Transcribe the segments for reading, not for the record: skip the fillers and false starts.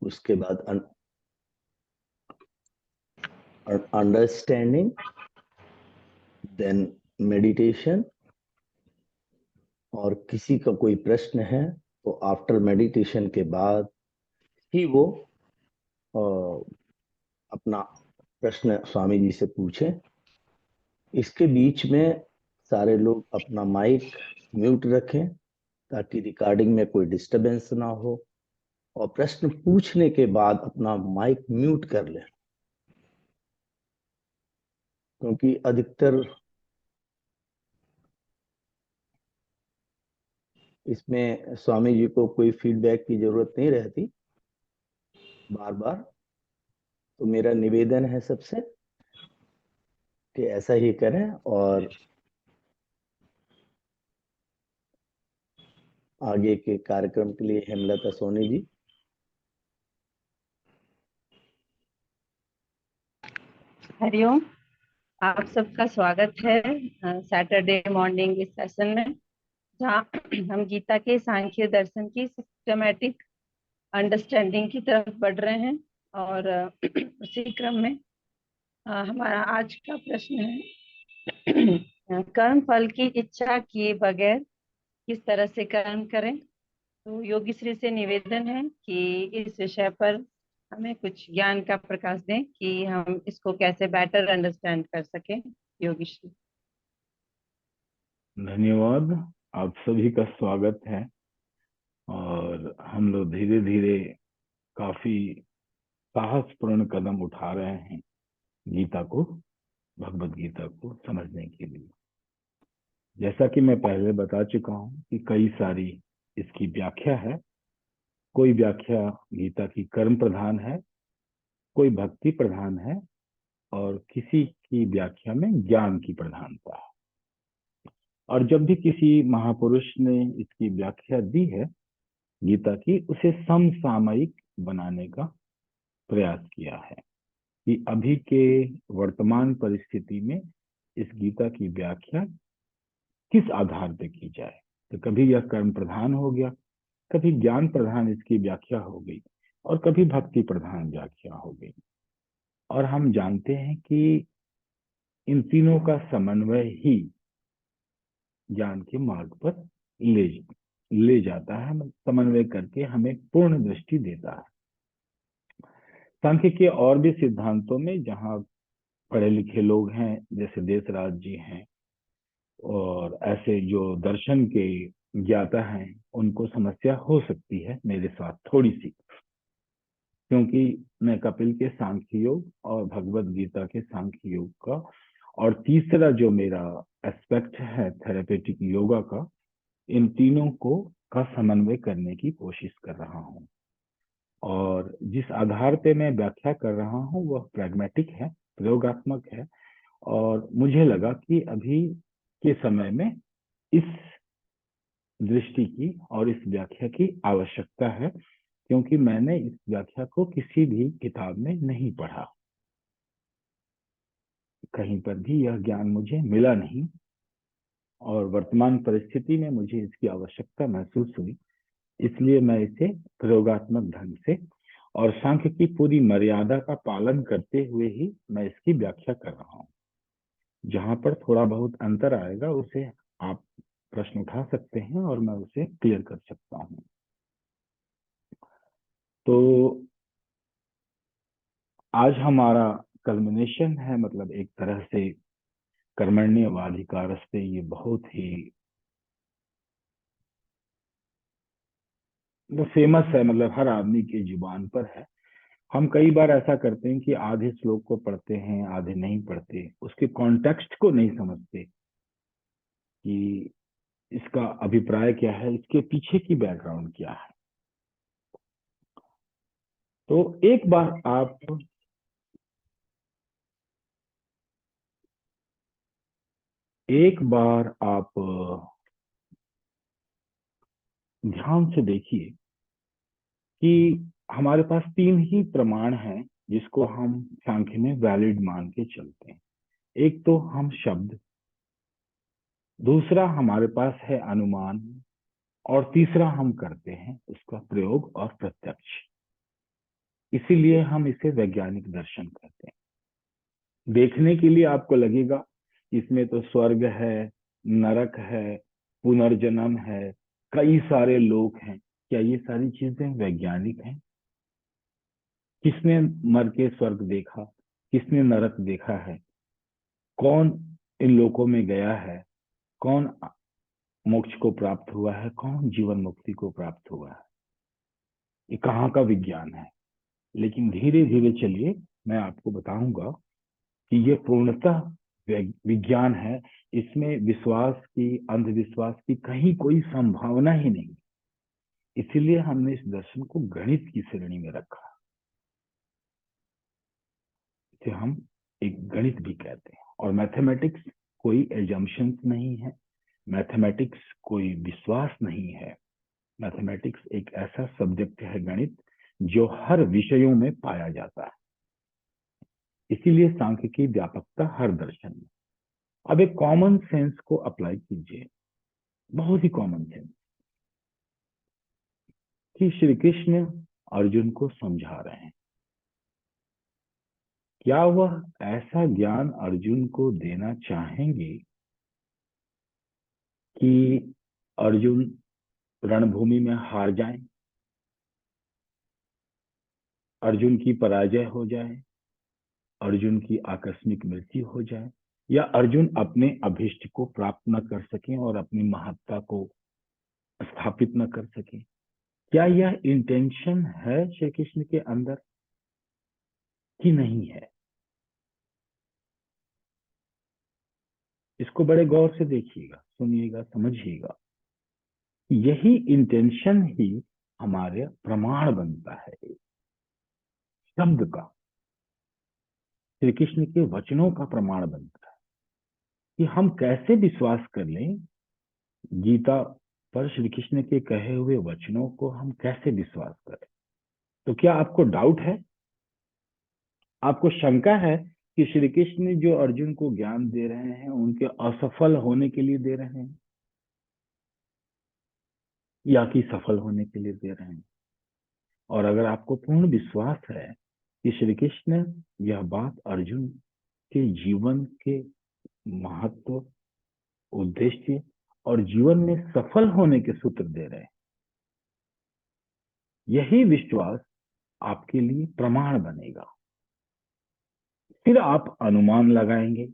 उसके बाद understanding, then meditation. और किसी का कोई प्रश्न है तो आफ्टर मेडिटेशन के बाद ही वो अपना प्रश्न स्वामी जी से पूछें। इसके बीच में सारे लोग अपना माइक म्यूट रखें ताकि रिकॉर्डिंग में कोई डिस्टरबेंस ना हो, और प्रश्न पूछने के बाद अपना माइक म्यूट कर लें, क्योंकि अधिकतर इसमें स्वामी जी को कोई फीडबैक की जरूरत नहीं रहती बार बार। तो मेरा निवेदन है सबसे कि ऐसा ही करें। और आगे के कार्यक्रम के लिए हेमलता सोनी जी। हरिओम। आप सबका स्वागत है सैटरडे मॉर्निंग इस सेशन में, जहाँ हम गीता के सांख्य दर्शन की सिस्टमैटिक अंडरस्टैंडिंग की तरफ बढ़ रहे हैं। और उसी क्रम में हमारा आज का प्रश्न है कर्म फल की इच्छा किए बगैर किस तरह से कर्म करें। तो योगी श्री से निवेदन है कि इस विषय पर हमें कुछ ज्ञान का प्रकाश दें कि हम इसको कैसे बेटर अंडरस्टैंड कर सकें। योगी श्री। धन्यवाद। आप सभी का स्वागत है। और हम लोग धीरे धीरे काफी साहसपूर्ण कदम उठा रहे हैं गीता को, भगवत गीता को समझने के लिए। जैसा कि मैं पहले बता चुका हूं कि कई सारी इसकी व्याख्या है। कोई व्याख्या गीता की कर्म प्रधान है, कोई भक्ति प्रधान है, और किसी की व्याख्या में ज्ञान की प्रधानता है। और जब भी किसी महापुरुष ने इसकी व्याख्या दी है गीता की, उसे समसामयिक बनाने का प्रयास किया है कि अभी के वर्तमान परिस्थिति में इस गीता की व्याख्या किस आधार पर की जाए। तो कभी यह कर्म प्रधान हो गया, कभी ज्ञान प्रधान इसकी व्याख्या हो गई, और कभी भक्ति प्रधान व्याख्या हो गई। और हम जानते हैं कि इन तीनों का समन्वय ही ज्ञान के मार्ग पर ले जाता है, समन्वय करके हमें पूर्ण दृष्टि देता है। सांख्य के और भी सिद्धांतों में जहाँ पढ़े लिखे लोग हैं, जैसे देसराज जी हैं, और ऐसे जो दर्शन के ज्ञाता हैं, उनको समस्या हो सकती है मेरे साथ थोड़ी सी, क्योंकि मैं कपिल के सांख्य योग और भगवत गीता के सांख्य योग का, और तीसरा जो मेरा एस्पेक्ट है थेरेपेटिक योगा का, इन तीनों को का समन्वय करने की कोशिश कर रहा हूँ। और जिस आधार पे मैं व्याख्या कर रहा हूँ वह प्रैग्मेटिक है, प्रयोगात्मक है। और मुझे लगा कि अभी के समय में इस दृष्टि की और इस व्याख्या की आवश्यकता है, क्योंकि मैंने इस व्याख्या को किसी भी किताब में नहीं पढ़ा, कहीं पर भी यह ज्ञान मुझे मिला नहीं, और वर्तमान परिस्थिति में मुझे इसकी आवश्यकता महसूस हुई। इसलिए मैं इसे प्रयोगात्मक ढंग से और सांख्य की पूरी मर्यादा का पालन करते हुए ही मैं इसकी व्याख्या कर रहा हूँ। जहां पर थोड़ा बहुत अंतर आएगा उसे आप प्रश्न उठा सकते हैं और मैं उसे क्लियर कर सकता हूँ। तो आज हमारा कल्मिनेशन है, मतलब एक तरह से कर्मण्यवाधिकारस्ते, ये बहुत ही फेमस है, मतलब हर आदमी की जुबान पर है। हम कई बार ऐसा करते हैं कि आधे श्लोक को पढ़ते हैं, आधे नहीं पढ़ते, उसके कॉन्टेक्स्ट को नहीं समझते कि इसका अभिप्राय क्या है, इसके पीछे की बैकग्राउंड क्या है। तो एक बार आप ध्यान से देखिए कि हमारे पास तीन ही प्रमाण हैं जिसको हम सांख्य में वैलिड मान के चलते हैं। एक तो हम शब्द, दूसरा हमारे पास है अनुमान, और तीसरा हम करते हैं उसका प्रयोग और प्रत्यक्ष। इसीलिए हम इसे वैज्ञानिक दर्शन कहते हैं। देखने के लिए आपको लगेगा इसमें तो स्वर्ग है, नरक है, पुनर्जन्म है, कई सारे लोग हैं। क्या ये सारी चीजें वैज्ञानिक हैं? किसने मर के स्वर्ग देखा, किसने नरक देखा है? कौन इन लोकों में गया है? कौन मोक्ष को प्राप्त हुआ है? कौन जीवन मुक्ति को प्राप्त हुआ है? ये कहाँ का विज्ञान है? लेकिन धीरे धीरे चलिए मैं आपको बताऊंगा कि ये पूर्णतः विज्ञान है। इसमें विश्वास की, अंधविश्वास की कहीं कोई संभावना ही नहीं। इसीलिए हमने इस दर्शन को गणित की श्रेणी में रखा। इसे हम एक गणित भी कहते हैं। और मैथमेटिक्स कोई एजम्पशंस नहीं है, मैथमेटिक्स कोई विश्वास नहीं है। मैथमेटिक्स एक ऐसा सब्जेक्ट है, गणित, जो हर विषयों में पाया जाता है। इसीलिए सांख्य की व्यापकता हर दर्शन में। अब एक कॉमन सेंस को अप्लाई कीजिए, बहुत ही कॉमन सेंस, कि श्री कृष्ण अर्जुन को समझा रहे हैं। क्या वह ऐसा ज्ञान अर्जुन को देना चाहेंगे कि अर्जुन रणभूमि में हार जाएं, अर्जुन की पराजय हो जाए, अर्जुन की आकस्मिक मृत्यु हो जाए, या अर्जुन अपने अभिष्ट को प्राप्त न कर सकें और अपनी महत्ता को स्थापित न कर सकें? क्या यह इंटेंशन है श्री कृष्ण के अंदर कि नहीं है? इसको बड़े गौर से देखिएगा, सुनिएगा, समझिएगा। यही इंटेंशन ही हमारे प्रमाण बनता है शब्द का, श्री कृष्ण के वचनों का प्रमाण बनता है कि हम कैसे विश्वास कर लें गीता पर श्री कृष्ण के कहे हुए वचनों को, हम कैसे विश्वास करें। तो क्या आपको डाउट है, आपको शंका है कि श्री कृष्ण जो अर्जुन को ज्ञान दे रहे हैं उनके असफल होने के लिए दे रहे हैं या कि सफल होने के लिए दे रहे हैं? और अगर आपको पूर्ण विश्वास है कि श्री कृष्ण यह बात अर्जुन के जीवन के महत्व, उद्देश्य और जीवन में सफल होने के सूत्र दे रहे हैं, यही विश्वास आपके लिए प्रमाण बनेगा। फिर आप अनुमान लगाएंगे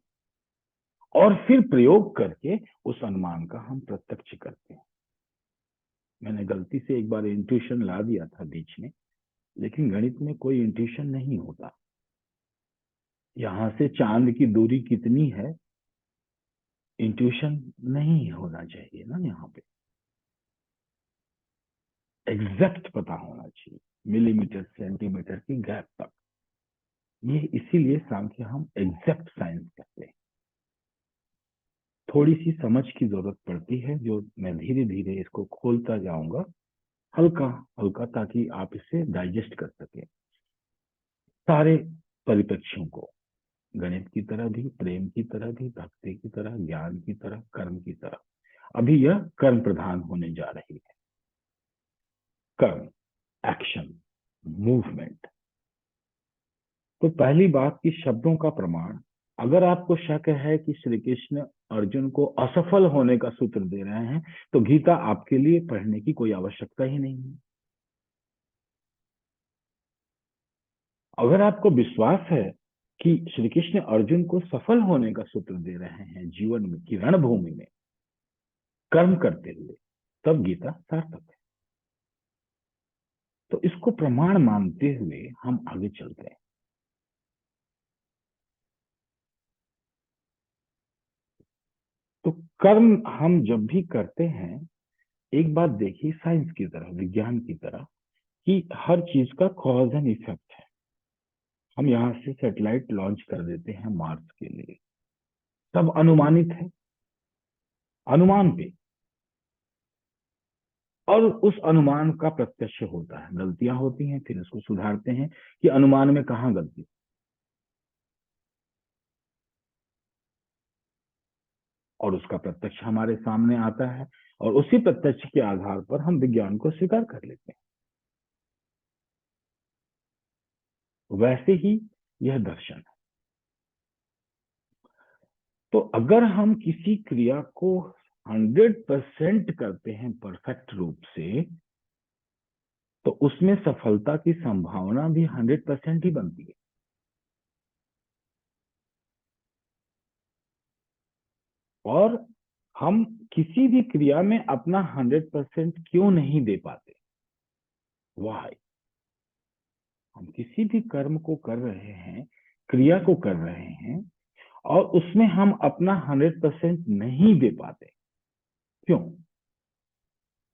और फिर प्रयोग करके उस अनुमान का हम प्रत्यक्ष करते हैं। मैंने गलती से एक बार इंट्यूशन ला दिया था बीच में, लेकिन गणित में कोई इंट्यूशन नहीं होता। यहां से चांद की दूरी कितनी है, इंट्यूशन नहीं होना चाहिए ना। यहाँ पे एग्जैक्ट पता होना चाहिए, मिलीमीटर सेंटीमीटर की गैप तक। ये इसीलिए सांख्य हम एग्जैक्ट साइंस कहते हैं। थोड़ी सी समझ की जरूरत पड़ती है, जो मैं धीरे धीरे इसको खोलता जाऊंगा, हल्का हल्का, ताकि आप इसे डाइजेस्ट कर सके सारे परिप्रेक्ष्यों को, गणित की तरह भी, प्रेम की तरह भी, भक्ति की तरह, ज्ञान की तरह, कर्म की तरह। अभी यह कर्म प्रधान होने जा रही है। कर्म, एक्शन, मूवमेंट। तो पहली बात की शब्दों का प्रमाण। अगर आपको शक है कि श्री कृष्ण अर्जुन को असफल होने का सूत्र दे रहे हैं, तो गीता आपके लिए पढ़ने की कोई आवश्यकता ही नहीं है। अगर आपको विश्वास है कि श्री कृष्ण अर्जुन को सफल होने का सूत्र दे रहे हैं जीवन में की रणभूमि में कर्म करते हुए, तब गीता सार्थक है। तो इसको प्रमाण मानते हुए हम आगे चलते हैं। तो कर्म हम जब भी करते हैं, एक बात देखिए, साइंस की तरह, विज्ञान की तरह, कि हर चीज का कॉज एंड इफेक्ट है। हम यहाँ से सैटेलाइट लॉन्च कर देते हैं मार्स के लिए, सब अनुमानित है, अनुमान पे, और उस अनुमान का प्रत्यक्ष होता है। गलतियां होती हैं, फिर उसको सुधारते हैं कि अनुमान में कहाँ गलती, और उसका प्रत्यक्ष हमारे सामने आता है, और उसी प्रत्यक्ष के आधार पर हम विज्ञान को स्वीकार कर लेते हैं। वैसे ही यह दर्शन है। तो अगर हम किसी क्रिया को 100% करते हैं परफेक्ट रूप से, तो उसमें सफलता की संभावना भी 100% ही बनती है। और हम किसी भी क्रिया में अपना 100% क्यों नहीं दे पाते? वाई? हम किसी भी कर्म को कर रहे हैं, क्रिया को कर रहे हैं, और उसमें हम अपना 100% नहीं दे पाते। क्यों?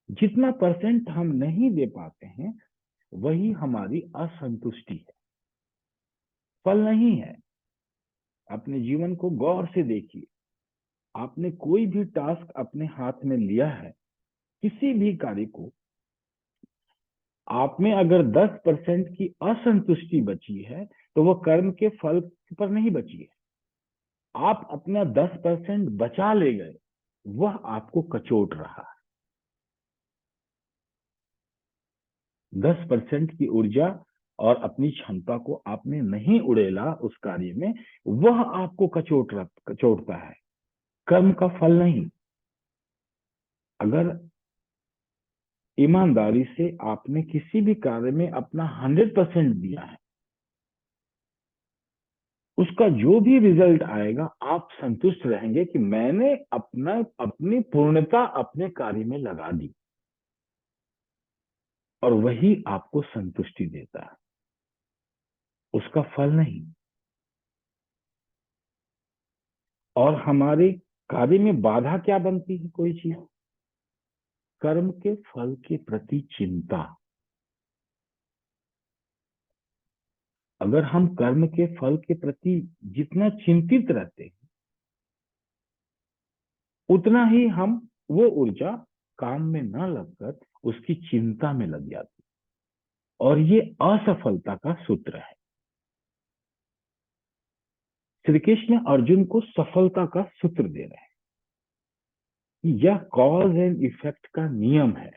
जितना परसेंट हम नहीं दे पाते हैं, वही हमारी असंतुष्टि है, फल नहीं है। अपने जीवन को गौर से देखिए। आपने कोई भी टास्क अपने हाथ में लिया है, किसी भी कार्य को, आप में अगर 10% की असंतुष्टि बची है, तो वह कर्म के फल पर नहीं बची है। आप अपना 10% बचा ले गए, वह आपको कचोट रहा है। 10% की ऊर्जा और अपनी क्षमता को आपने नहीं उड़ेला उस कार्य में, वह आपको कचोटता है, कर्म का फल नहीं। अगर ईमानदारी से आपने किसी भी कार्य में अपना 100% दिया है, उसका जो भी रिजल्ट आएगा, आप संतुष्ट रहेंगे कि मैंने अपनी पूर्णता अपने कार्य में लगा दी, और वही आपको संतुष्टि देता है, उसका फल नहीं। और हमारे कार्य में बाधा क्या बनती है? कोई चीज, कर्म के फल के प्रति चिंता। अगर हम कर्म के फल के प्रति जितना चिंतित रहते हैं, उतना ही हम वो ऊर्जा काम में न लगकर उसकी चिंता में लग जाती, और ये असफलता का सूत्र है। श्री कृष्ण अर्जुन को सफलता का सूत्र दे रहे हैं। यह कॉज एंड इफेक्ट का नियम है।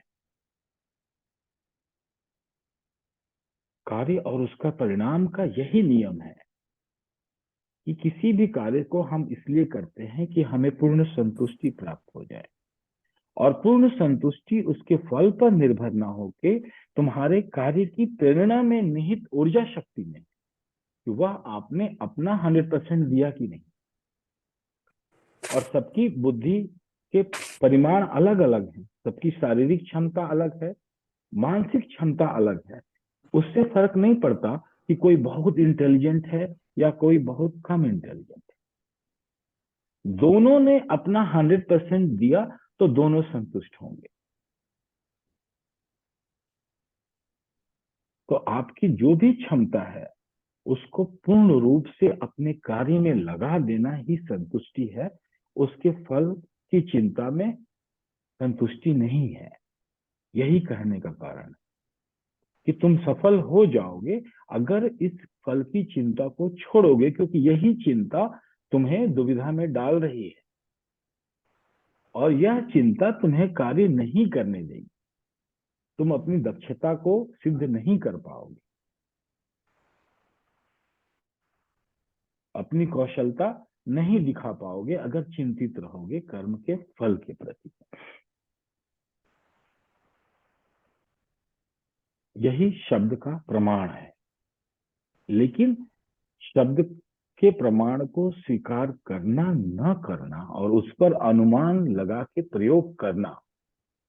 कार्य और उसका परिणाम का यही नियम है कि किसी भी कार्य को हम इसलिए करते हैं कि हमें पूर्ण संतुष्टि प्राप्त हो जाए, और पूर्ण संतुष्टि उसके फल पर निर्भर ना होके तुम्हारे कार्य की प्रेरणा में निहित ऊर्जा शक्ति में, कि वह आपने अपना 100% दिया कि नहीं। और सबकी बुद्धि के परिमाण अलग अलग हैं, सबकी शारीरिक क्षमता अलग है, मानसिक क्षमता अलग है। उससे फर्क नहीं पड़ता कि कोई बहुत इंटेलिजेंट है या कोई बहुत कम इंटेलिजेंट है। दोनों ने अपना 100% दिया, तो दोनों संतुष्ट होंगे। तो आपकी जो भी क्षमता है, उसको पूर्ण रूप से अपने कार्य में लगा देना ही संतुष्टि है। उसके फल की चिंता में संतुष्टि नहीं है। यही कहने का कारण है कि तुम सफल हो जाओगे अगर इस फल की चिंता को छोड़ोगे, क्योंकि यही चिंता तुम्हें दुविधा में डाल रही है, और यह चिंता तुम्हें कार्य नहीं करने देगी। तुम अपनी दक्षता को सिद्ध नहीं कर पाओगे, अपनी कौशलता नहीं दिखा पाओगे अगर चिंतित रहोगे कर्म के फल के प्रति। यही शब्द का प्रमाण है। लेकिन शब्द के प्रमाण को स्वीकार करना न करना और उस पर अनुमान लगा के प्रयोग करना,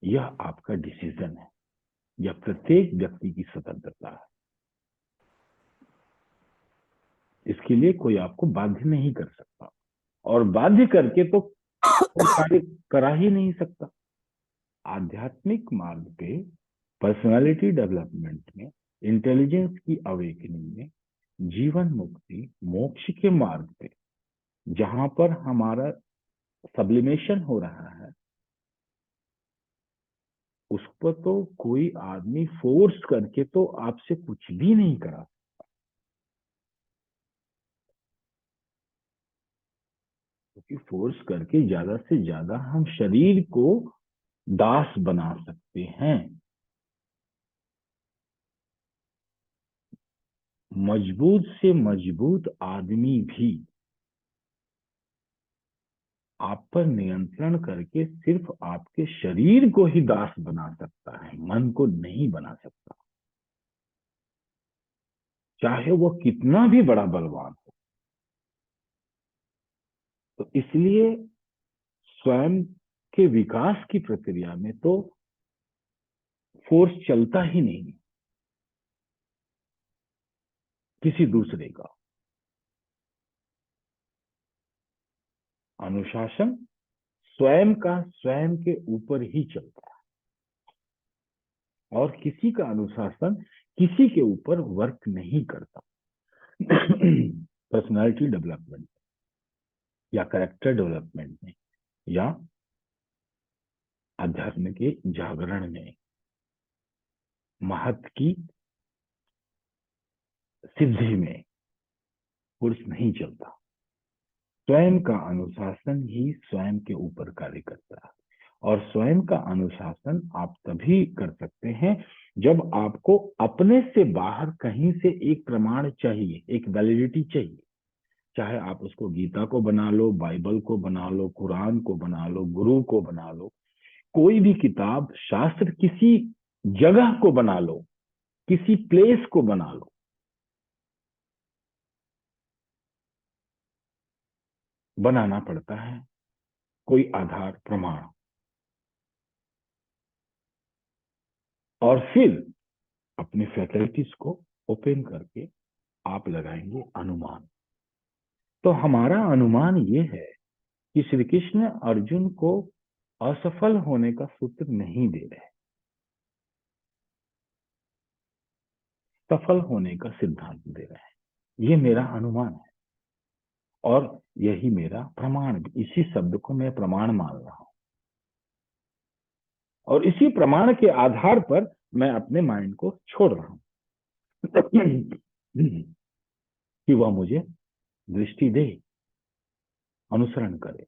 यह आपका डिसीजन है। यह प्रत्येक व्यक्ति की स्वतंत्रता है। इसके लिए कोई आपको बाध्य नहीं कर सकता, और बाध्य करके तो कार्य करा ही नहीं सकता। आध्यात्मिक मार्ग पे, पर्सनालिटी डेवलपमेंट में, इंटेलिजेंस की अवेकनिंग में, जीवन मुक्ति मोक्ष के मार्ग पे, जहां पर हमारा सब्लिमेशन हो रहा है, उस पर तो कोई आदमी फोर्स करके तो आपसे कुछ भी नहीं करा। क्योंकि फोर्स करके ज्यादा से ज्यादा हम शरीर को दास बना सकते हैं। मजबूत से मजबूत आदमी भी आप पर नियंत्रण करके सिर्फ आपके शरीर को ही दास बना सकता है, मन को नहीं बना सकता, चाहे वो कितना भी बड़ा बलवान हो। तो इसलिए स्वयं के विकास की प्रक्रिया में तो फोर्स चलता ही नहीं किसी दूसरे का। अनुशासन स्वयं का स्वयं के ऊपर ही चलता है, और किसी का अनुशासन किसी के ऊपर वर्क नहीं करता। पर्सनालिटी डेवलपमेंट या कैरेक्टर डेवलपमेंट में या अध्यात्म के जागरण में, महत्व की सिद्धि में पुरुष नहीं चलता। स्वयं का अनुशासन ही स्वयं के ऊपर कार्य करता है। और स्वयं का अनुशासन आप तभी कर सकते हैं जब आपको अपने से बाहर कहीं से एक प्रमाण चाहिए, एक वैलिडिटी चाहिए। चाहे आप उसको गीता को बना लो, बाइबल को बना लो, कुरान को बना लो, गुरु को बना लो, कोई भी किताब शास्त्र, किसी जगह को बना लो, किसी प्लेस को बना लो, बनाना पड़ता है कोई आधार प्रमाण। और फिर अपने फैकल्टीज को ओपन करके आप लगाएंगे अनुमान। तो हमारा अनुमान ये है कि श्री कृष्ण अर्जुन को असफल होने का सूत्र नहीं दे रहे, सफल होने का सिद्धांत दे रहे हैं। ये मेरा अनुमान है और यही मेरा प्रमाण, इसी शब्द को मैं प्रमाण मान रहा हूं। और इसी प्रमाण के आधार पर मैं अपने माइंड को छोड़ रहा हूं कि वह मुझे दृष्टि दे, अनुसरण करे।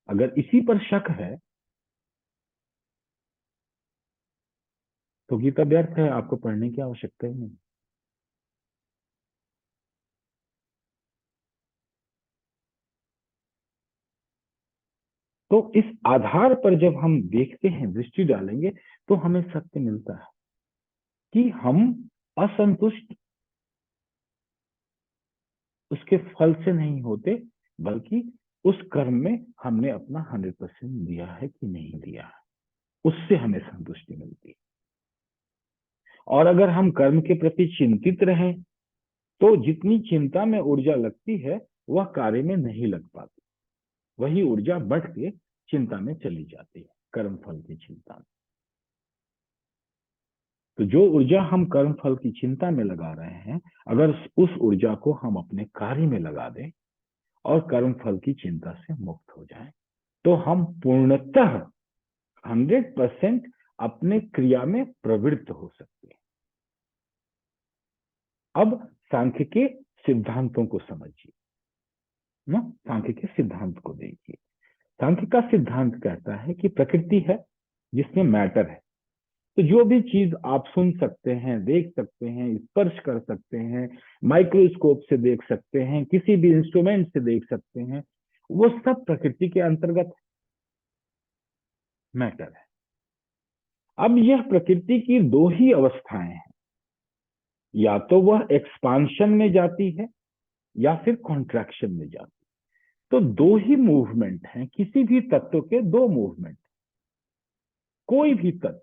अगर इसी पर शक है तो गीता व्यर्थ है, आपको पढ़ने की आवश्यकता ही नहीं। तो इस आधार पर जब हम देखते हैं, दृष्टि डालेंगे, तो हमें सत्य मिलता है कि हम असंतुष्ट उसके फल से नहीं होते, बल्कि उस कर्म में हमने अपना 100% दिया है कि नहीं दिया है, उससे हमें संतुष्टि मिलती है। और अगर हम कर्म के प्रति चिंतित रहें तो जितनी चिंता में ऊर्जा लगती है वह कार्य में नहीं लग पाती, वही ऊर्जा बढ़ के चिंता में चली जाती है, कर्म फल की चिंता में। तो जो ऊर्जा हम कर्म फल की चिंता में लगा रहे हैं, अगर उस ऊर्जा को हम अपने कार्य में लगा दें और कर्म फल की चिंता से मुक्त हो जाएं, तो हम पूर्णतः 100% अपने क्रिया में प्रवृत्त हो सकते हैं। अब सांख्य के सिद्धांतों को समझिए ना, सांख्य के सिद्धांत को देखिए। सांख्य का सिद्धांत कहता है कि प्रकृति है जिसमें मैटर है। तो जो भी चीज आप सुन सकते हैं, देख सकते हैं, स्पर्श कर सकते हैं, माइक्रोस्कोप से देख सकते हैं, किसी भी इंस्ट्रूमेंट से देख सकते हैं, वो सब प्रकृति के अंतर्गत मैटर है। अब यह प्रकृति की दो ही अवस्थाएं हैं, या तो वह एक्सपांशन में जाती है या फिर कॉन्ट्रैक्शन में जाती है। तो दो ही मूवमेंट हैं, किसी भी तत्व के दो मूवमेंट। कोई भी तत्व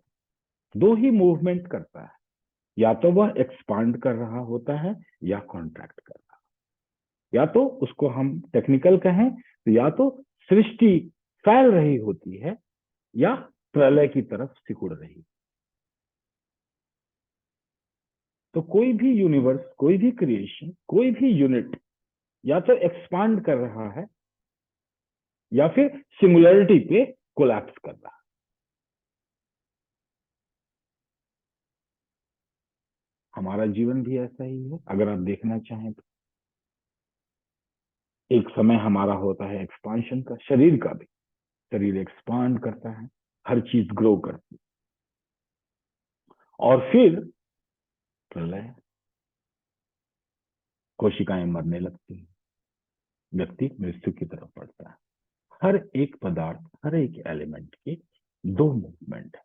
दो ही मूवमेंट करता है, या तो वह एक्सपांड कर रहा होता है या कॉन्ट्रैक्ट कर रहा है। या तो उसको हम टेक्निकल कहें तो या तो सृष्टि फैल रही होती है या प्रलय की तरफ सिकुड़ रही। तो कोई भी यूनिवर्स, कोई भी क्रिएशन, कोई भी यूनिट या तो एक्सपांड कर रहा है या फिर सिंगुलरिटी पे कोलैप्स कर रहा है। हमारा जीवन भी ऐसा ही है, अगर आप देखना चाहें तो। एक समय हमारा होता है एक्सपांशन का, शरीर का भी, शरीर एक्सपांड करता है, हर चीज ग्रो करती है। और फिर प्रलय, कोशिकाएं मरने लगती हैं, व्यक्ति मृत्यु की तरफ बढ़ता है। हर एक पदार्थ, हर एक एलिमेंट के दो मूवमेंट है।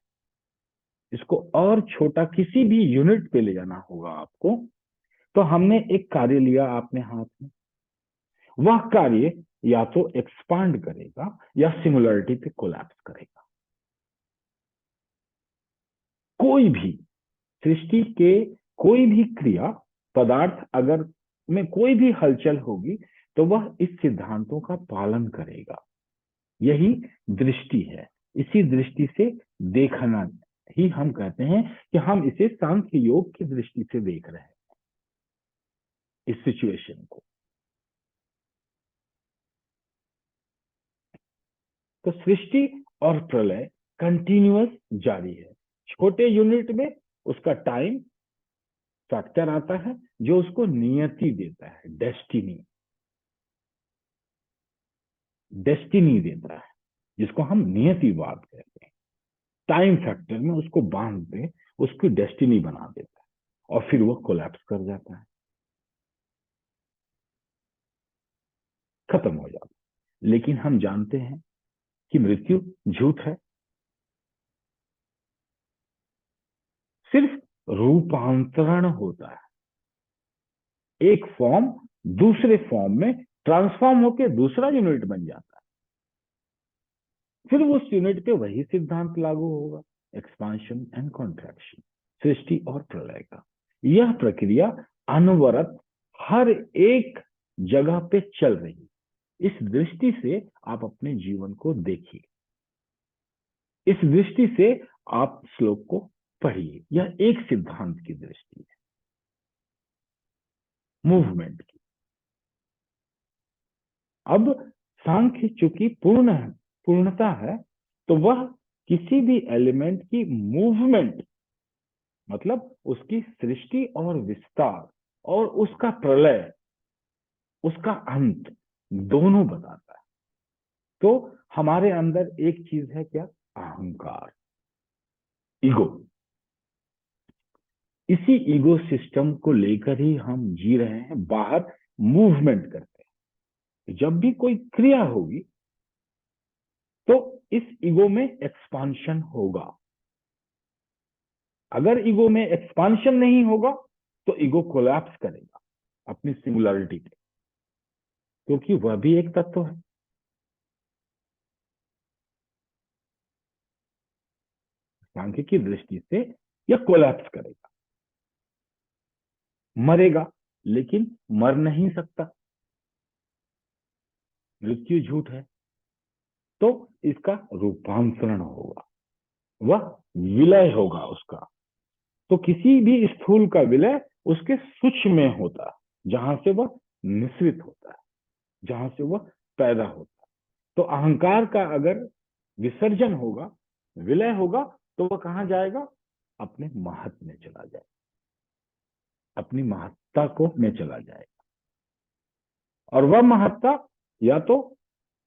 इसको और छोटा किसी भी यूनिट पे ले जाना होगा आपको, तो हमने एक कार्य लिया आपने हाथ में, वह कार्य या तो एक्सपांड करेगा या सिंगुलरिटी पे कोलैप्स करेगा। कोई भी सृष्टि के कोई भी क्रिया, पदार्थ अगर में कोई भी हलचल होगी तो वह इस सिद्धांतों का पालन करेगा। यही दृष्टि है। इसी दृष्टि से देखना ही हम कहते हैं कि हम इसे सांख्य योग की दृष्टि से देख रहे हैं इस सिचुएशन को। तो सृष्टि और प्रलय कंटिन्यूअस जारी है। छोटे यूनिट में उसका टाइम फैक्टर आता है जो उसको नियति देता है, डेस्टिनी देता है, जिसको हम नियतिवाद कहते हैं। टाइम फैक्टर में उसको बांध दे, उसकी डेस्टिनी बना देता है और फिर वो कोलैप्स कर जाता है, खत्म हो जाता है। लेकिन हम जानते हैं कि मृत्यु झूठ है, सिर्फ रूपांतरण होता है। एक फॉर्म दूसरे फॉर्म में ट्रांसफॉर्म होकर दूसरा यूनिट बन जाता है, फिर उस यूनिट पे वही सिद्धांत लागू होगा, एक्सपांशन एंड कॉन्ट्रैक्शन, सृष्टि और प्रलय का। यह प्रक्रिया अनवरत हर एक जगह पे चल रही। इस दृष्टि से आप अपने जीवन को देखिए, इस दृष्टि से आप श्लोक को पढ़िए। यह एक सिद्धांत की दृष्टि है, मूवमेंट की। अब सांख्य चूंकि पूर्णता है, तो वह किसी भी एलिमेंट की मूवमेंट, मतलब उसकी सृष्टि और विस्तार और उसका प्रलय, उसका अंत, दोनों बताता है। तो हमारे अंदर एक चीज है क्या? अहंकार, ईगो। इसी ईगो सिस्टम को लेकर ही हम जी रहे हैं, बाहर मूवमेंट करते हैं। जब भी कोई क्रिया होगी तो इस ईगो में एक्सपांशन होगा। अगर ईगो में एक्सपांशन नहीं होगा तो ईगो कोलैप्स करेगा अपनी सिंगुलरिटी पे, क्योंकि वह भी एक तत्व है। सांख्य की दृष्टि से यह कोलैप्स करेगा, मरेगा, लेकिन मर नहीं सकता। मृत्यु झूठ है, तो इसका रूपांतरण होगा, वह विलय होगा उसका। तो किसी भी स्थूल का विलय उसके सूक्ष्म में होता है, जहां से वह निःसृत होता है, जहां से वह पैदा होता है। तो अहंकार का अगर विसर्जन होगा, विलय होगा, तो वह कहां जाएगा? अपने महत्व में चला जाएगा, अपनी महत्ता को में चला जाएगा। और वह महत्ता या तो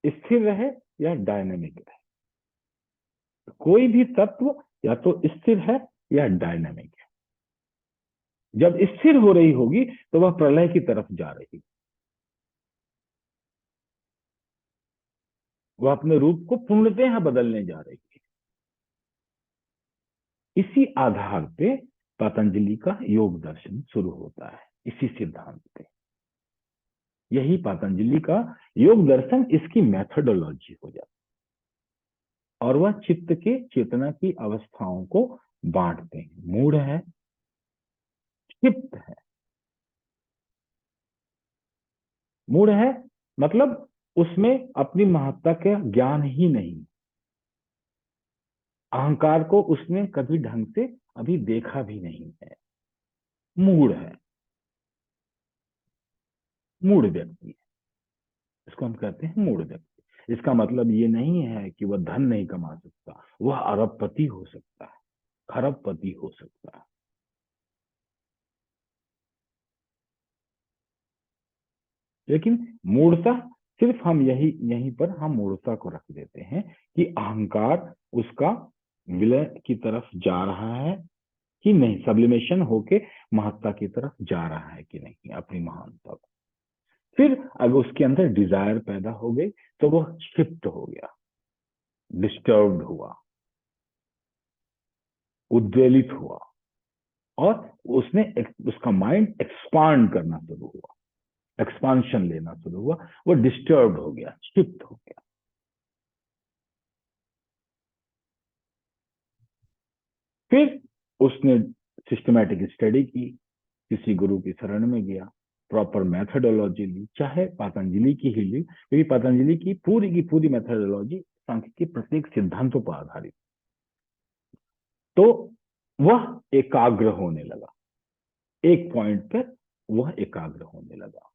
स्थिर रहे या डायनेमिक रहे। कोई भी तत्व या तो स्थिर है या डायनेमिक है। जब स्थिर हो रही होगी तो वह प्रलय की तरफ जा रही, वह अपने रूप को पूर्णतः बदलने जा रही है। इसी आधार पे पतंजलि का योग दर्शन शुरू होता है, इसी सिद्धांत पे। यही पतंजलि का योग दर्शन, इसकी मेथोडोलॉजी हो जाती है। और वह चित्त के चेतना की अवस्थाओं को बांटते हैं। मूढ़ है, क्षिप्त है। मूढ़ है मतलब उसमें अपनी महत्ता का ज्ञान ही नहीं, अहंकार को उसने कभी ढंग से अभी देखा भी नहीं है। मूढ़ है, मूढ़ व्यक्ति है, इसको हम कहते हैं मूढ़ व्यक्ति। इसका मतलब ये नहीं है कि वह धन नहीं कमा सकता, वह अरबपति हो सकता है, खरबपति हो सकता है। लेकिन मूढ़ता, सिर्फ हम यहीं पर हम मूढ़ता को रख देते हैं कि अहंकार उसका विलय की तरफ जा रहा है, कि नहीं, सब्लिमेशन होके महत्ता की तरफ जा रहा है कि नहीं, अपनी महानता को। फिर अगर उसके अंदर डिजायर पैदा हो गई तो वह शिफ्ट हो गया, डिस्टर्ब्ड हुआ, उद्वेलित हुआ, और उसका माइंड एक्सपांड करना शुरू हुआ, एक्सपांशन लेना शुरू हुआ, वो डिस्टर्ब हो गया, शिफ्ट हो गया। फिर उसने सिस्टमैटिक स्टडी की, किसी गुरु की शरण में गया, प्रॉपर मेथोडोलॉजी ली, चाहे पतंजलि की ही ली, क्योंकि पतंजलि की पूरी मेथोडोलॉजी सांख्य के प्रत्येक सिद्धांतों पर आधारित। तो वह एकाग्र होने लगा, एक पॉइंट पर वह एकाग्र होने लगा,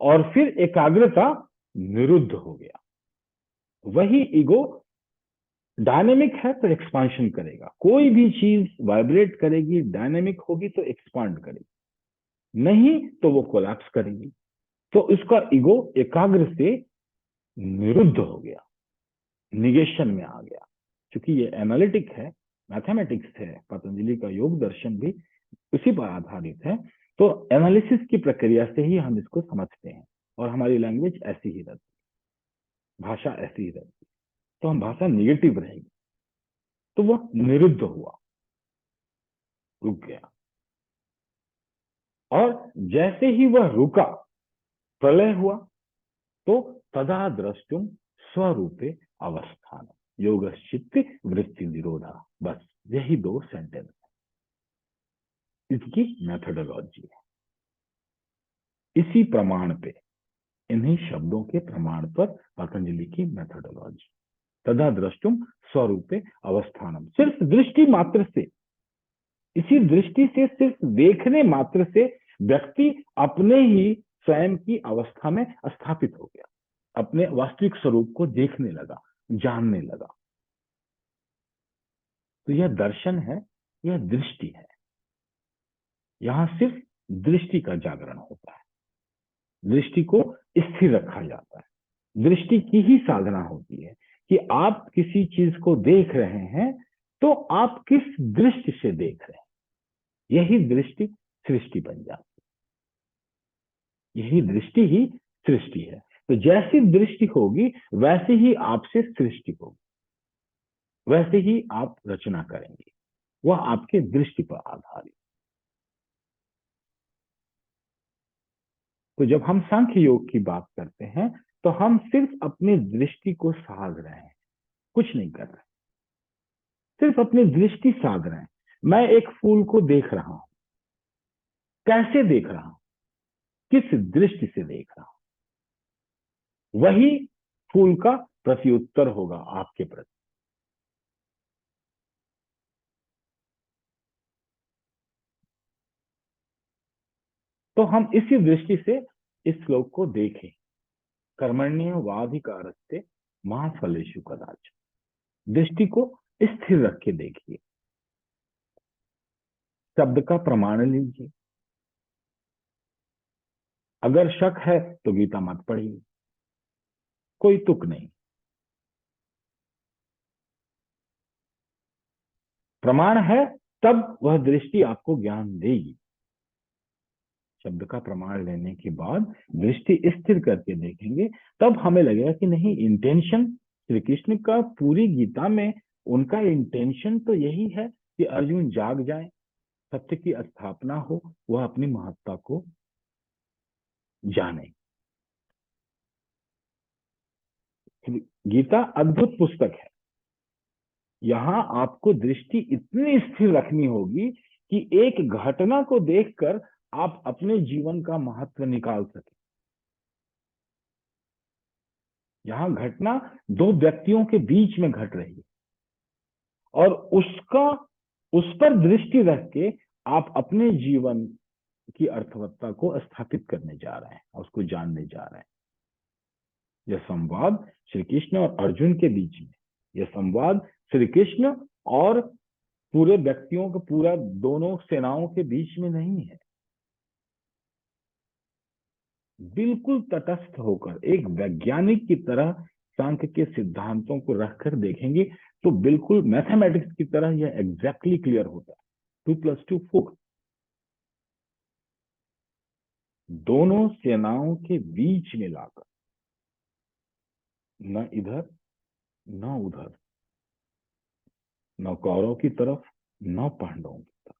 और फिर एकाग्रता निरुद्ध हो गया। वही ईगो डायनेमिक है तो एक्सपांशन करेगा, कोई भी चीज वाइब्रेट करेगी, डायनेमिक होगी तो एक्सपांड करेगी, नहीं तो वो कोलैप्स करेगी। तो उसका ईगो एकाग्र से निरुद्ध हो गया, निगेशन में आ गया। क्योंकि ये एनालिटिक है, मैथमेटिक्स है, पतंजलि का योग दर्शन भी उसी पर आधारित है। तो एनालिसिस की प्रक्रिया से ही हम इसको समझते हैं, और हमारी लैंग्वेज ऐसी ही रहती, भाषा ऐसी ही रहती, तो हम भाषा निगेटिव रहेगी। तो वह निरुद्ध हुआ, रुक गया, और जैसे ही वह रुका, प्रलय हुआ, तो तदा द्रष्टुम स्वरूपे अवस्थान योगश्चित्त वृत्ति निरोधा। बस यही 2 सेंटेंस है, इसकी मेथोडोलॉजी है। इसी प्रमाण पे, इन्हीं शब्दों के प्रमाण पर पतंजलि की मेथोडोलॉजी, तदा द्रष्टुम स्वरूपे अवस्थानम, सिर्फ दृष्टि मात्र से, इसी दृष्टि से, सिर्फ देखने मात्र से व्यक्ति अपने ही स्वयं की अवस्था में स्थापित हो गया, अपने वास्तविक स्वरूप को देखने लगा, जानने लगा। तो यह दर्शन है, यह दृष्टि है। यहां सिर्फ दृष्टि का जागरण होता है, दृष्टि को स्थिर रखा जाता है। दृष्टि की ही साधना होती है कि आप किसी चीज को देख रहे हैं तो आप किस दृष्टि से देख रहे हैं, यही दृष्टि सृष्टि बन जाती है। यही दृष्टि ही सृष्टि है। तो जैसी दृष्टि होगी वैसे ही आपसे सृष्टि होगी, वैसे ही आप रचना करेंगे, वह आपके दृष्टि पर आधारित। तो जब हम सांख्य योग की बात करते हैं तो हम सिर्फ अपनी दृष्टि को साध रहे हैं, कुछ नहीं कर रहे, सिर्फ अपनी दृष्टि साध रहे हैं। मैं एक फूल को देख रहा हूं, कैसे देख रहा हूं, किस दृष्टि से देख रहा हूं, वही फूल का प्रत्युत्तर होगा आपके प्रति। तो हम इसी दृष्टि से इस श्लोक को देखें, कर्मण्येवाधिकारस्ते मा फलेषु कदाचन। दृष्टि को स्थिर रख के देखिए, शब्द का प्रमाण लीजिए। अगर शक है तो गीता मत पढ़िए, कोई तुक नहीं, प्रमाण है तब वह दृष्टि आपको ज्ञान देगी। शब्द का प्रमाण लेने के बाद दृष्टि स्थिर करके देखेंगे, तब हमें लगेगा कि नहीं, इंटेंशन श्री कृष्ण का पूरी गीता में उनका इंटेंशन तो यही है कि अर्जुन जाग जाए, सत्य की स्थापना हो, वह अपनी महत्ता को जाने। गीता अद्भुत पुस्तक है। यहां आपको दृष्टि इतनी स्थिर रखनी होगी कि एक घटना को देखकर आप अपने जीवन का महत्व निकाल सके। यहां घटना 2 व्यक्तियों के बीच में घट रही है, और उस पर दृष्टि रख के आप अपने जीवन की अर्थवत्ता को स्थापित करने जा रहे हैं, उसको जानने जा रहे हैं। यह संवाद श्री कृष्ण और अर्जुन के बीच में, यह संवाद श्री कृष्ण और पूरे व्यक्तियों के, पूरा दोनों सेनाओं के बीच में नहीं है। बिल्कुल तटस्थ होकर एक वैज्ञानिक की तरह सांख्य के सिद्धांतों को रखकर देखेंगे तो बिल्कुल मैथमेटिक्स की तरह यह एग्जैक्टली क्लियर होता है। 2 + 2 4। दोनों सेनाओं के बीच में लाकर, न इधर न उधर, न कौरव की तरफ न पांडवों की तरफ,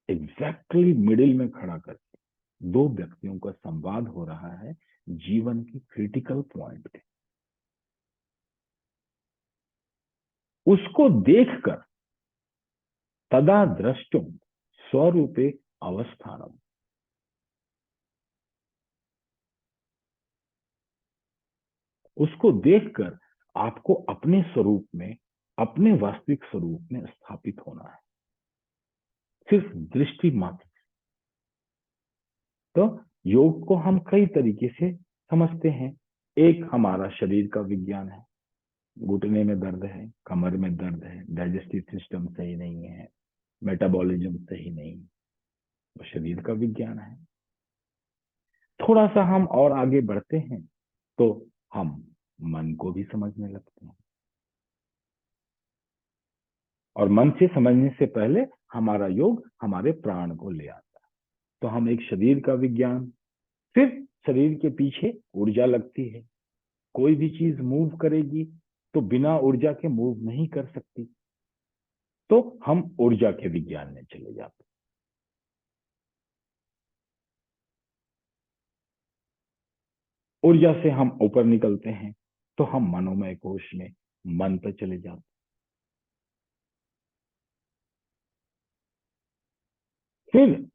एग्जैक्टली मिडिल में खड़ा करके दो व्यक्तियों का संवाद हो रहा है जीवन की क्रिटिकल पॉइंट पे। उसको देखकर तदा द्रष्टुम स्वरूपे अवस्थानम, उसको देखकर आपको अपने स्वरूप में, अपने वास्तविक स्वरूप में स्थापित होना है, सिर्फ दृष्टि मात्र। तो योग को हम कई तरीके से समझते हैं। एक हमारा शरीर का विज्ञान है, घुटने में दर्द है, कमर में दर्द है, डाइजेस्टिव सिस्टम सही नहीं है, मेटाबॉलिज्म सही नहीं, वो शरीर का विज्ञान है। थोड़ा सा हम और आगे बढ़ते हैं तो हम मन को भी समझने लगते हैं, और मन से समझने से पहले हमारा योग हमारे प्राण को ले आता है। तो हम एक शरीर का विज्ञान, फिर शरीर के पीछे ऊर्जा लगती है। कोई भी चीज मूव करेगी तो बिना ऊर्जा के मूव नहीं कर सकती, तो हम ऊर्जा के विज्ञान में चले जाते हैं। ऊर्जा से हम ऊपर निकलते हैं तो हम मनोमय कोश में, मन पर चले जाते हैं। फिर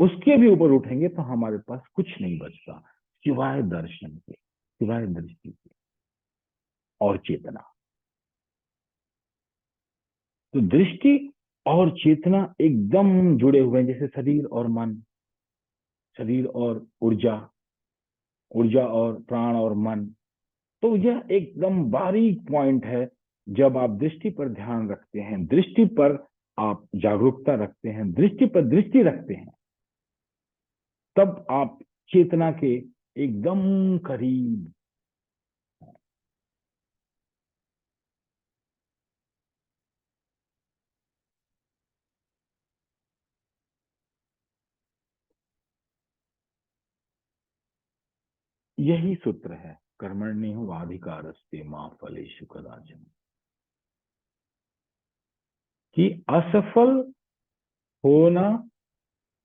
उसके भी ऊपर उठेंगे तो हमारे पास कुछ नहीं बचता सिवाय दर्शन के, सिवाय दृष्टि के और चेतना। तो दृष्टि और चेतना एकदम जुड़े हुए हैं, जैसे शरीर और मन, शरीर और ऊर्जा, ऊर्जा और प्राण और मन। तो यह एकदम बारीक पॉइंट है। जब आप दृष्टि पर ध्यान रखते हैं, दृष्टि पर आप जागरूकता रखते हैं, दृष्टि पर दृष्टि रखते हैं, तब आप चेतना के एकदम करीब। यही सूत्र है कर्मण्येवाधिकारस्ते मा फलेषु कदाचन, कि असफल होना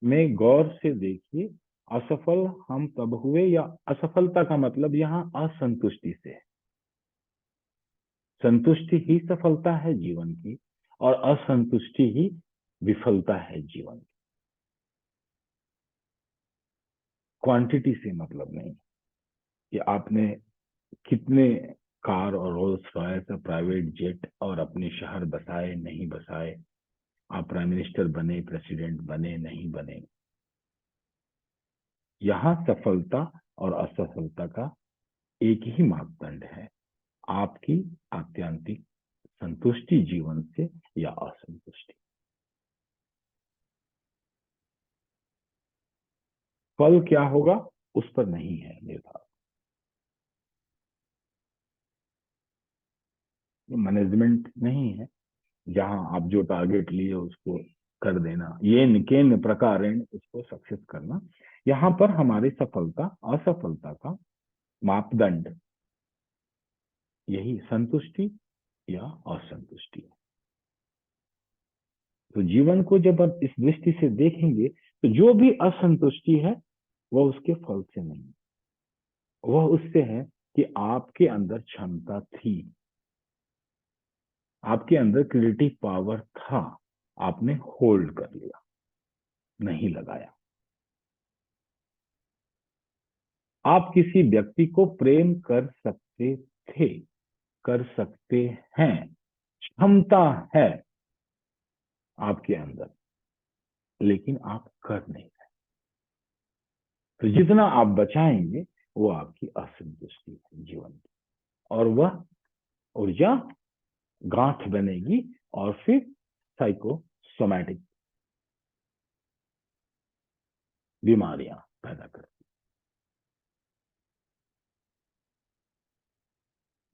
में गौर से देखिए। असफल हम तब हुए, या असफलता का मतलब यहाँ असंतुष्टि से है। संतुष्टि ही सफलता है जीवन की, और असंतुष्टि ही विफलता है जीवन की। क्वांटिटी से मतलब नहीं कि आपने कितने कार और रोल्स रॉयस और प्राइवेट जेट और अपने शहर बसाए नहीं बसाए, आप प्राइम मिनिस्टर बने, प्रेसिडेंट बने नहीं बने। यहाँ सफलता और असफलता का एक ही मापदंड है, आपकी आत्यंतिक संतुष्टि जीवन से या असंतुष्टि। फल क्या होगा उस पर नहीं है निर्भर। ये मैनेजमेंट नहीं है जहां आप जो टारगेट लिए उसको कर देना, ये केन प्रकार उसको सक्सेस करना। यहाँ पर हमारी सफलता असफलता का मापदंड यही संतुष्टि या असंतुष्टि है। तो जीवन को जब आप इस दृष्टि से देखेंगे तो जो भी असंतुष्टि है वह उसके फल से नहीं, वह उससे है कि आपके अंदर क्षमता थी, आपके अंदर क्रिएटिव पावर था, आपने होल्ड कर लिया, नहीं लगाया। आप किसी व्यक्ति को प्रेम कर सकते थे, कर सकते हैं, क्षमता है आपके अंदर, लेकिन आप कर नहीं रहे। तो जितना आप बचाएंगे वो आपकी असंतुष्टि है जीवन की, और वह ऊर्जा गांठ बनेगी और फिर साइकोसोमैटिक बीमारियां पैदा कर।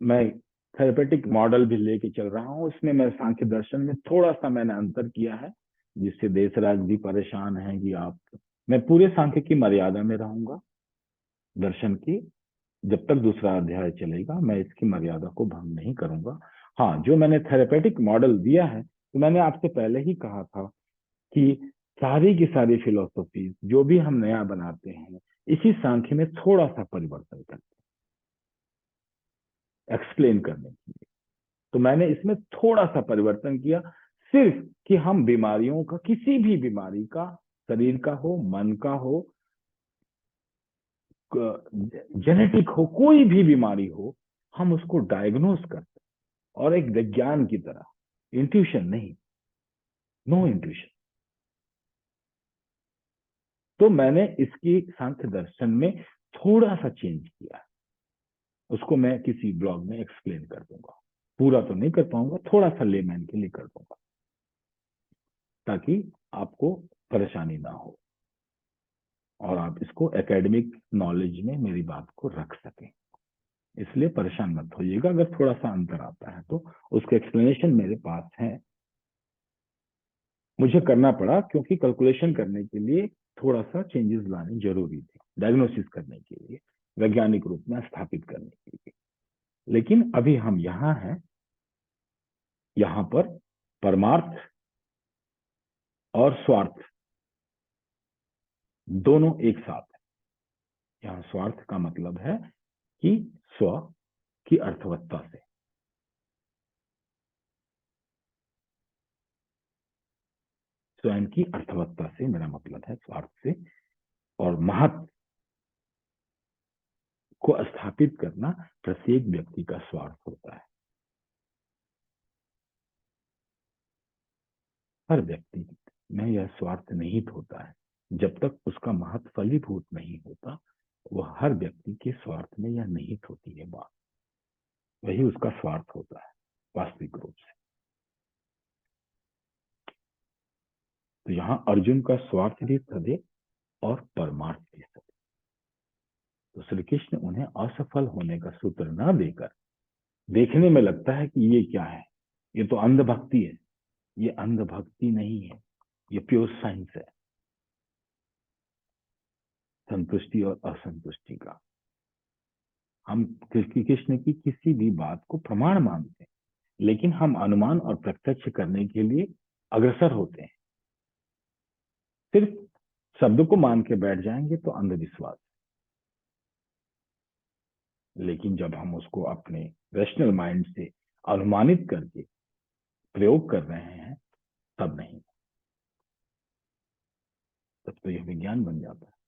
मैं थेरेपेटिक मॉडल भी लेके चल रहा हूं, उसमें मैं सांख्य दर्शन में थोड़ा सा मैंने अंतर किया है। जिससे देशराज भी परेशान है कि आप, मैं पूरे सांख्य की मर्यादा में रहूंगा, दर्शन की, जब तक दूसरा अध्याय चलेगा मैं इसकी मर्यादा को भंग नहीं करूंगा। हाँ, जो मैंने थेरेपेटिक मॉडल दिया है, तो मैंने आपसे पहले ही कहा था कि सारी की सारी फिलोसफी जो भी हम नया बनाते हैं, इसी सांख्य में थोड़ा सा परिवर्तन करते हैं एक्सप्लेन करने के लिए। तो मैंने इसमें थोड़ा सा परिवर्तन किया, सिर्फ कि हम बीमारियों का, किसी भी बीमारी का, शरीर का हो, मन का हो, जेनेटिक हो, कोई भी बीमारी हो, हम उसको डायग्नोस करते हैं, और एक विज्ञान की तरह, इंट्यूशन नहीं, नो इंट्यूशन। तो मैंने इसकी सांख्य दर्शन में थोड़ा सा चेंज किया, उसको मैं किसी ब्लॉग में एक्सप्लेन कर दूंगा, पूरा तो नहीं कर पाऊंगा, थोड़ा सा लेमैन के लिए कर दूंगा, ताकि आपको परेशानी ना हो और आप इसको एकेडमिक नॉलेज में मेरी बात को रख सकें। इसलिए परेशान मत होइएगा अगर थोड़ा सा अंतर आता है, तो उसके एक्सप्लेनेशन मेरे पास है। मुझे करना पड़ा क्योंकि कैलकुलेशन करने के लिए थोड़ा सा चेंजेस लाने जरूरी थे, डायग्नोसिस करने के लिए, वैज्ञानिक रूप में स्थापित करने के लिए। लेकिन अभी हम यहाँ हैं, यहाँ पर परमार्थ और स्वार्थ दोनों एक साथ है। यहाँ स्वार्थ का मतलब है कि स्व की अर्थवत्ता से, स्वयं की अर्थवत्ता से मेरा मतलब है, स्वार्थ से। और महत्व को स्थापित करना प्रत्येक व्यक्ति का स्वार्थ होता है। हर व्यक्ति में यह स्वार्थ निहित होता है, जब तक उसका महत्व फलीभूत नहीं होता, वह हर व्यक्ति के स्वार्थ में यह निहित होती है बात, वही उसका स्वार्थ होता है वास्तविक रूप से। तो यहाँ अर्जुन का स्वार्थ भी सदे और परमार्थ भी सदे। तो श्री कृष्ण उन्हें असफल होने का सूत्र न देकर, देखने में लगता है कि ये क्या है, ये तो अंधभक्ति है, ये अंधभक्ति नहीं है, ये प्योर साइंस है, संतुष्टि और असंतुष्टि का। हम कृष्ण की किसी भी बात को प्रमाण मानते हैं, लेकिन हम अनुमान और प्रत्यक्ष करने के लिए अग्रसर होते हैं। सिर्फ शब्द को मान के बैठ जाएंगे तो अंधविश्वास, लेकिन जब हम उसको अपने रैशनल माइंड से अनुमानित करके प्रयोग कर रहे हैं, तब नहीं, तब तो यह विज्ञान बन जाता है।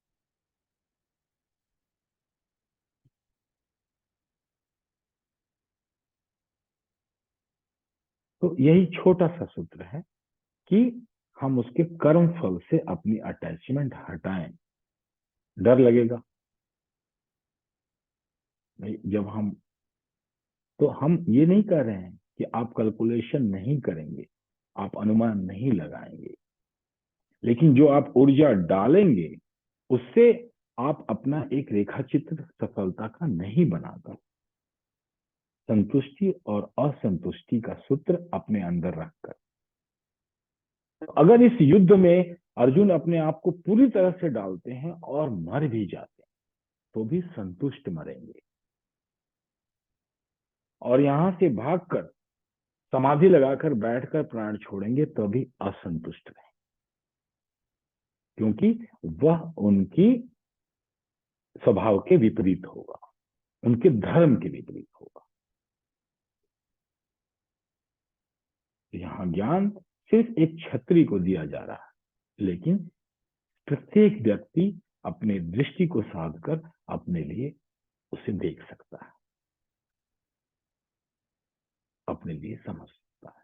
तो यही छोटा सा सूत्र है कि हम उसके कर्म फल से अपनी अटैचमेंट हटाएं। डर लगेगा नहीं, जब हम, तो हम ये नहीं कह रहे हैं कि आप कैलकुलेशन नहीं करेंगे, आप अनुमान नहीं लगाएंगे, लेकिन जो आप ऊर्जा डालेंगे उससे आप अपना एक रेखा चित्र सफलता का नहीं बनाकर, संतुष्टि और असंतुष्टि का सूत्र अपने अंदर रखकर, अगर इस युद्ध में अर्जुन अपने आप को पूरी तरह से डालते हैं और मर भी जाते हैं, तो भी संतुष्ट मरेंगे। और यहां से भागकर समाधि लगाकर बैठकर प्राण छोड़ेंगे तो भी असंतुष्ट रहेंगे, क्योंकि वह उनकी स्वभाव के विपरीत होगा, उनके धर्म के विपरीत होगा। यहाँ ज्ञान सिर्फ एक क्षत्रिय को दिया जा रहा है, लेकिन प्रत्येक व्यक्ति अपने दृष्टि को साध कर अपने लिए उसे देख सकता है, अपने लिए समझ सकता है।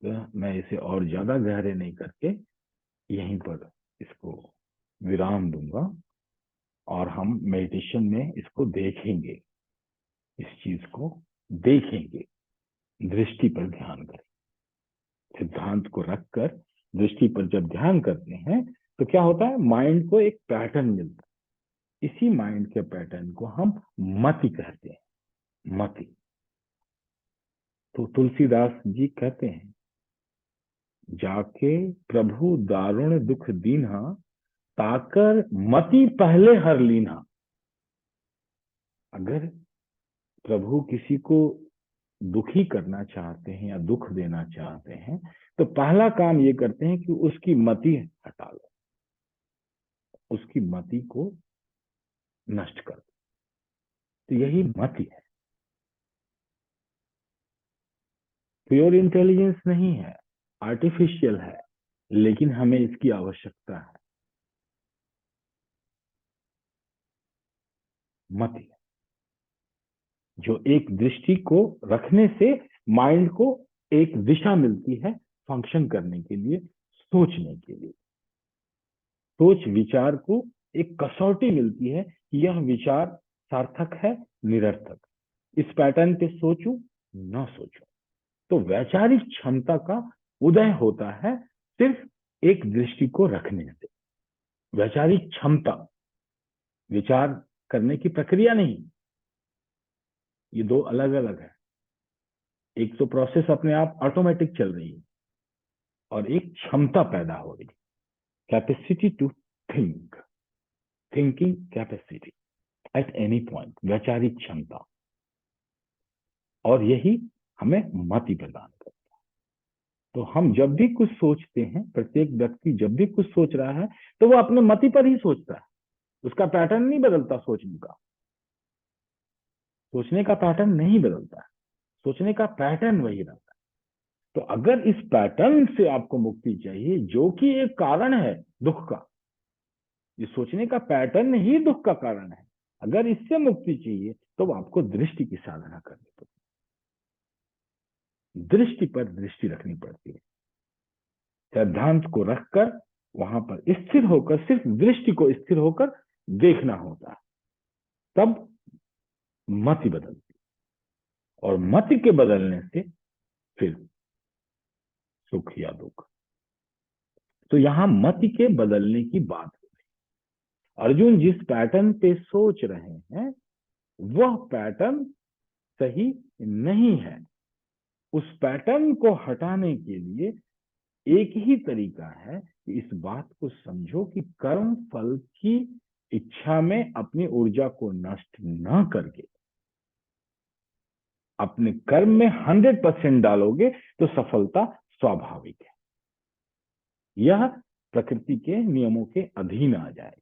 तो मैं इसे और ज्यादा गहरे नहीं करके यहीं पर इसको विराम दूंगा, और हम मेडिटेशन में इसको देखेंगे, इस चीज को देखेंगे, दृष्टि पर ध्यान करें। सिद्धांत को रखकर दृष्टि पर जब ध्यान करते हैं तो क्या होता है, माइंड को एक पैटर्न मिलता है। इसी माइंड के पैटर्न को हम मति कहते हैं, मति। तो तुलसीदास जी कहते हैं, जाके प्रभु दारुण दुख दीन्हा, ताकर मति पहले हर लीन्हा। अगर प्रभु किसी को दुखी करना चाहते हैं या दुख देना चाहते हैं, तो पहला काम ये करते हैं कि उसकी मति हटा लो, उसकी मति को नष्ट कर दो। तो यही मति है, प्योर इंटेलिजेंस नहीं है, आर्टिफिशियल है, लेकिन हमें इसकी आवश्यकता है। मति जो एक दृष्टि को रखने से माइंड को एक दिशा मिलती है फंक्शन करने के लिए, सोचने के लिए। सोच विचार को एक कसौटी मिलती है कि यह विचार सार्थक है, निरर्थक, इस पैटर्न पे सोचूं न सोचूं। तो वैचारिक क्षमता का उदय होता है सिर्फ एक दृष्टि को रखने से। वैचारिक क्षमता विचार करने की प्रक्रिया नहीं, ये दो अलग अलग है। एक तो प्रोसेस अपने आप ऑटोमेटिक चल रही है, और एक क्षमता पैदा हो रही है, capacity to think, thinking capacity at any point, वैचारिक क्षमता। और यही हमें मति प्रदान करता है। तो हम जब भी कुछ सोचते हैं, प्रत्येक व्यक्ति जब भी कुछ सोच रहा है, तो वो अपने मति पर ही सोचता है, उसका पैटर्न नहीं बदलता। सोचने का पैटर्न नहीं बदलता है, सोचने का पैटर्न वही रहता है। तो अगर इस पैटर्न से आपको मुक्ति चाहिए, जो कि एक कारण है दुख का, ये सोचने का पैटर्न ही दुख का कारण है, अगर इससे मुक्ति चाहिए तो आपको दृष्टि की साधना करनी पड़ती है, दृष्टि पर दृष्टि रखनी पड़ती है। सिद्धांत को रखकर वहां पर स्थिर होकर, सिर्फ दृष्टि को स्थिर होकर देखना होता है, तब मति बदलती है। और मति के बदलने से फिर सुख या दुख। तो यहां मति के बदलने की बात हो रही। अर्जुन जिस पैटर्न पे सोच रहे हैं वह पैटर्न सही नहीं है। उस पैटर्न को हटाने के लिए एक ही तरीका है कि इस बात को समझो कि कर्म फल की इच्छा में अपनी ऊर्जा को नष्ट न करके अपने कर्म में 100% डालोगे तो सफलता स्वाभाविक है। यह प्रकृति के नियमों के अधीन आ जाए।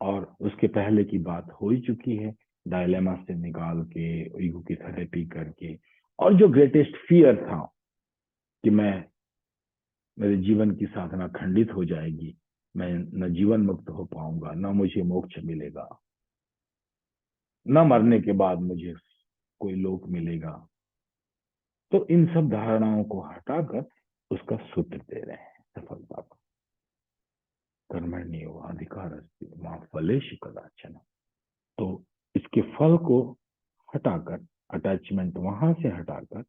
और उसके पहले की बात हो ही चुकी है, डायलेमा से निकाल के, ईगो की थेरेपी करके। और जो ग्रेटेस्ट फियर था कि मेरे जीवन की साधना खंडित हो जाएगी, मैं न जीवन मुक्त हो पाऊंगा, न मुझे मोक्ष मिलेगा, न मरने के बाद मुझे कोई लोक मिलेगा। तो इन सब धारणाओं को हटाकर उसका सूत्र दे रहे हैं सफलता का। कर्मण्यो अधिकारस्ते मा फलेषु कदाचन। तो इसके फल को हटाकर, अटैचमेंट वहां से हटाकर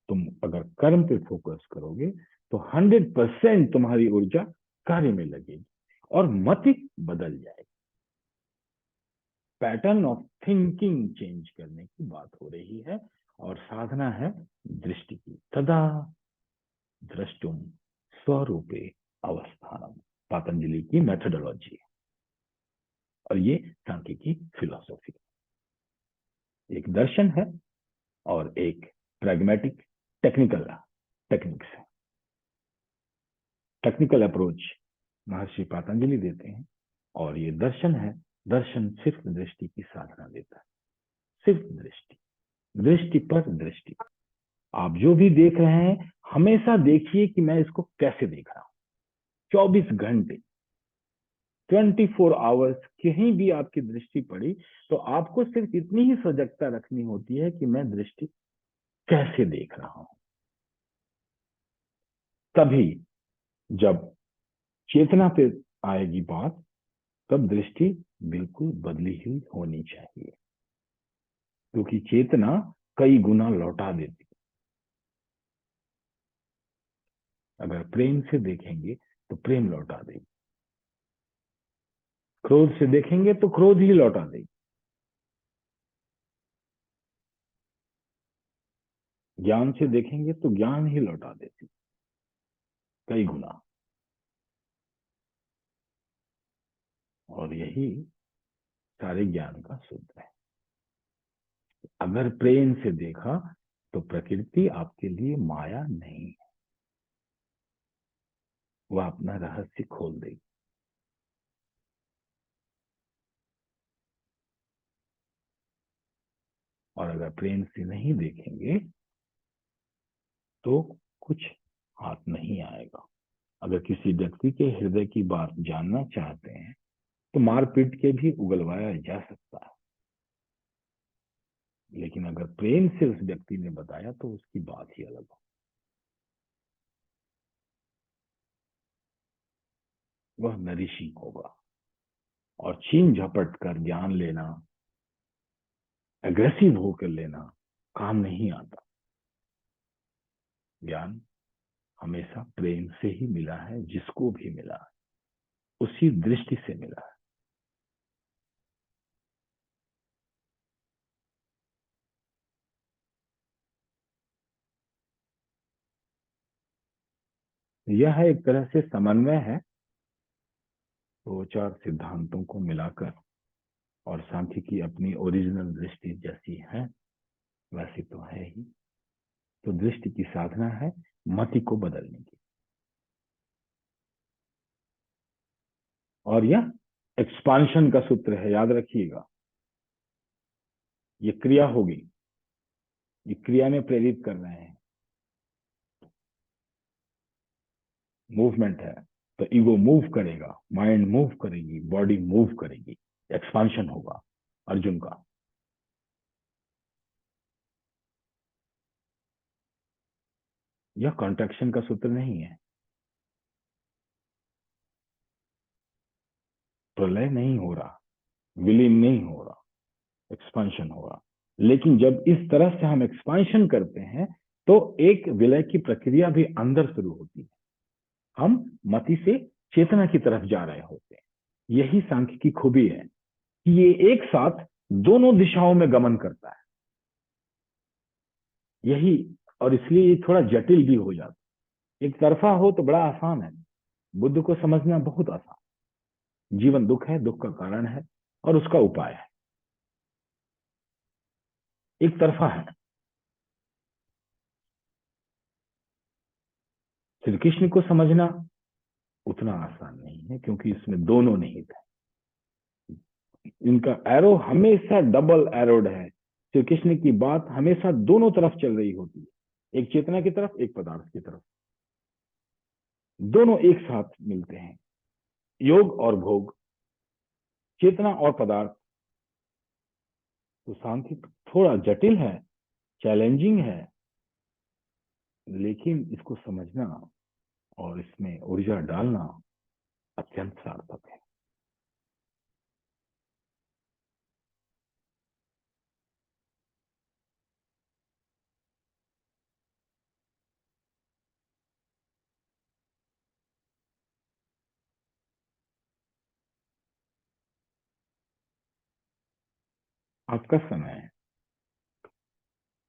तुम अगर कर्म पे फोकस करोगे तो 100% तुम्हारी ऊर्जा कार्य में लगेगी और मति बदल जाएगी। पैटर्न ऑफ थिंकिंग चेंज करने की बात हो रही है और साधना है दृष्टि की। तदा द्रष्टुम स्वरूपे अवस्थानम, पतंजलि की मेथोडोलॉजी और ये सांख्य की फिलॉसफी। एक दर्शन है और एक प्रैग्मेटिक टेक्निक्स है। टेक्निकल अप्रोच महर्षि पतंजलि देते हैं और ये दर्शन है। दर्शन सिर्फ दृष्टि की साधना देता है, सिर्फ दृष्टि, दृष्टि पर दृष्टि। आप जो भी देख रहे हैं हमेशा देखिए कि मैं इसको कैसे देख रहा हूं। 24 घंटे 24 आवर्स कहीं भी आपकी दृष्टि पड़ी तो आपको सिर्फ इतनी ही सजगता रखनी होती है कि मैं दृष्टि कैसे देख रहा हूं। तभी जब चेतना पे आएगी बात, तब दृष्टि बिल्कुल बदली हुई होनी चाहिए, क्योंकि चेतना कई गुना लौटा देती। अगर प्रेम से देखेंगे तो प्रेम लौटा देगी, क्रोध से देखेंगे तो क्रोध ही लौटा देगी, ज्ञान से देखेंगे तो ज्ञान ही लौटा देती, कई गुना। और यही सारे ज्ञान का सूत्र है। अगर प्रेम से देखा तो प्रकृति आपके लिए माया नहीं है, वह अपना रहस्य खोल देगी। और अगर प्रेम से नहीं देखेंगे तो कुछ हाथ नहीं आएगा। अगर किसी व्यक्ति के हृदय की बात जानना चाहते हैं तो मारपीट के भी उगलवाया जा सकता है, लेकिन अगर प्रेम से उस व्यक्ति ने बताया तो उसकी बात ही अलग हो। वह नरिशिंग होगा। और छीन झपट कर ज्ञान लेना, एग्रेसिव होकर लेना काम नहीं आता। ज्ञान हमेशा प्रेम से ही मिला है, जिसको भी मिला है उसी दृष्टि से मिला है। यह एक तरह से समन्वय है, दो चार सिद्धांतों को मिलाकर। और सांख्य की अपनी ओरिजिनल दृष्टि जैसी है वैसी तो है ही। तो दृष्टि की साधना है मति को बदलने की। और यह एक्सपांशन का सूत्र है, याद रखिएगा। ये क्रिया होगी, ये क्रिया में प्रेरित कर रहे हैं, मूवमेंट है। तो ईगो मूव करेगा, माइंड मूव करेगी, बॉडी मूव करेगी, एक्सपांशन होगा अर्जुन का। यह कॉन्ट्रैक्शन का सूत्र नहीं है। प्रलय नहीं हो रहा, विलीन नहीं हो रहा, एक्सपांशन हो रहा। लेकिन जब इस तरह से हम एक्सपांशन करते हैं तो एक विलय की प्रक्रिया भी अंदर शुरू होती है। हम मति से चेतना की तरफ जा रहे होते हैं। यही सांख्य की खूबी है कि ये एक साथ दोनों दिशाओं में गमन करता है। यही, और इसलिए ये थोड़ा जटिल भी हो जाता है। एक तरफा हो तो बड़ा आसान है, बुद्ध को समझना बहुत आसान। जीवन दुख है, दुख का कारण है और उसका उपाय है। एक तरफा है। श्री कृष्ण को समझना उतना आसान नहीं है, क्योंकि इसमें दोनों निहित है। इनका एरो हमेशा डबल एरोड है। श्री कृष्ण की बात हमेशा दोनों तरफ चल रही होती है, एक चेतना की तरफ, एक पदार्थ की तरफ। दोनों एक साथ मिलते हैं, योग और भोग, चेतना और पदार्थ। तो सांख्य थोड़ा जटिल है, चैलेंजिंग है, लेकिन इसको समझना और इसमें ऊर्जा डालना अत्यंत सार्थक है। आपका समय है।